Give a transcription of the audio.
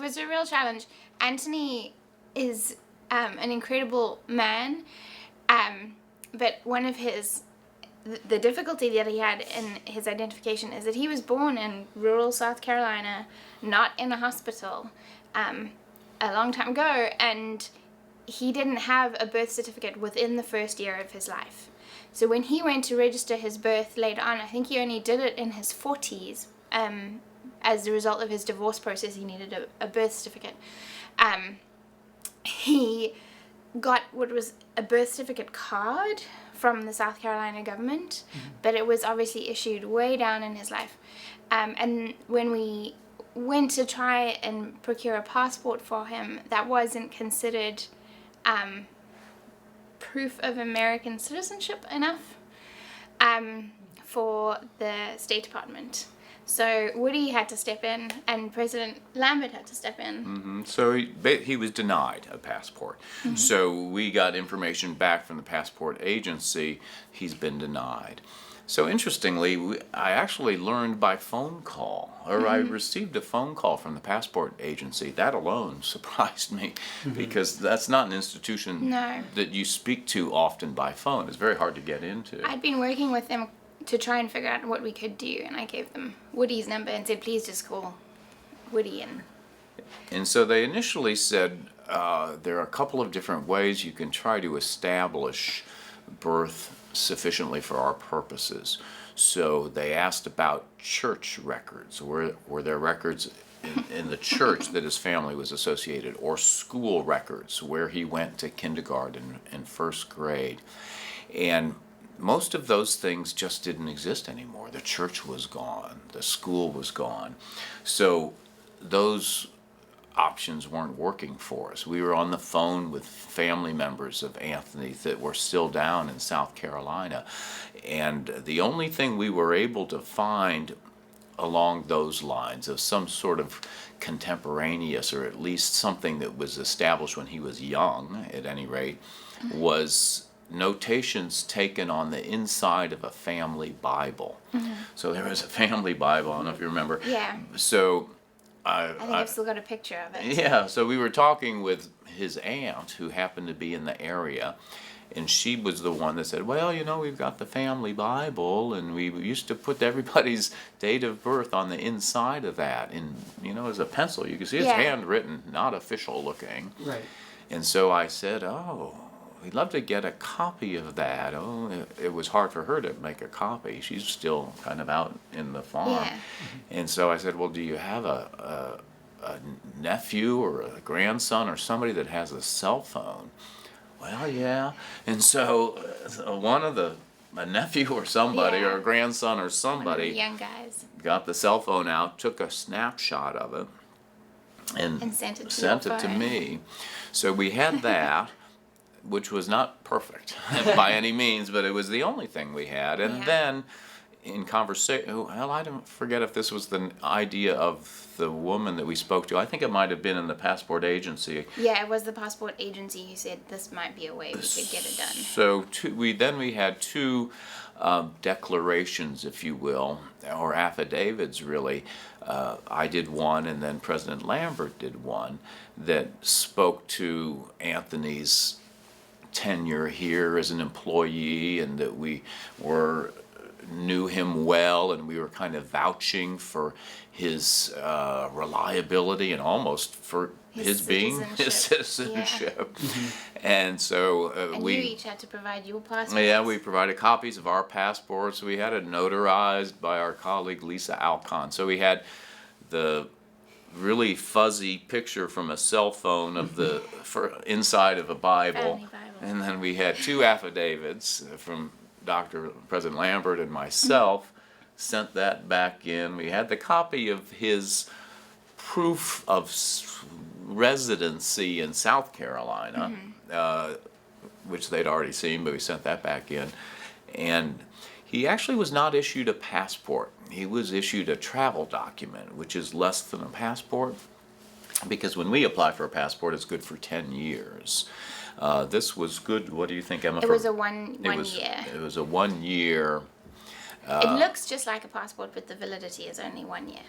it was a real challenge. Anthony is an incredible man, but one of the difficulty that he had in his identification is that he was born in rural South Carolina, not in a hospital, a long time ago, and he didn't have a birth certificate within the first year of his life. So when he went to register his birth later on, I think he only did it in his 40s. As a result of his divorce process, he needed a birth certificate. He got what was a birth certificate card from the South Carolina government, but it was obviously issued way down in his life. And when we went to try and procure a passport for him, that wasn't considered proof of American citizenship enough for the State Department. So Woody had to step in, and President Lambert had to step in. So he was denied a passport. So we got information back from the passport agency. He's been denied. So interestingly, I actually learned by phone call, or I received a phone call from the passport agency. That alone surprised me, because that's not an institution that you speak to often by phone. It's very hard to get into. I'd been working with them to try and figure out what we could do, and I gave them Woody's number and said, please just call Woody. And so they initially said there are a couple of different ways you can try to establish birth sufficiently for our purposes. So they asked about church records. Were there records in the church that his family was associated, or school records where he went to kindergarten and first grade? And most of those things just didn't exist anymore. The church was gone. The school was gone. So those options weren't working for us. We were on the phone with family members of Anthony that were still down in South Carolina. And the only thing we were able to find along those lines of some sort of contemporaneous, or at least something that was established when he was young, at any rate, was notations taken on the inside of a family Bible. So there was a family Bible, I don't know if you remember. Yeah. So I think I've still got a picture of it. Yeah, so we were talking with his aunt, who happened to be in the area, and she was the one that said, well, we've got the family Bible, and we used to put everybody's date of birth on the inside of that, and as a pencil. You can see it's handwritten, not official looking. Right. And so I said, we'd love to get a copy of that. It was hard for her to make a copy. She's still kind of out in the farm. Yeah. And so I said, well, do you have a nephew or a grandson or somebody that has a cell phone? Well, yeah. And so a nephew or somebody, or a grandson or somebody, one of the young guys, got the cell phone out, took a snapshot of it, and sent it to me. So we had that, which was not perfect by any means, but it was the only thing we had. And then in conversation, I don't forget if this was the idea of the woman that we spoke to. I think it might have been in the passport agency. Yeah, it was the passport agency who said this might be a way we could get it done. So we had two declarations, if you will, or affidavits, really. I did one, and then President Lambert did one, that spoke to Anthony's tenure here as an employee, and that we knew him well, and we were kind of vouching for his reliability and almost for his being his citizenship. And so you each had to provide your passports. Yeah, we provided copies of our passports. We had it notarized by our colleague Lisa Alcon. So we had the really fuzzy picture from a cell phone of the inside of a Bible. Family Bible. And then we had two affidavits from President Lambert and myself, sent that back in. We had the copy of his proof of residency in South Carolina, which they'd already seen, but we sent that back in. And he actually was not issued a passport. He was issued a travel document, which is less than a passport, because when we apply for a passport, it's good for 10 years. This was good. What do you think, Emma? It was a one year. It was a 1 year. It looks just like a passport, but the validity is only 1 year.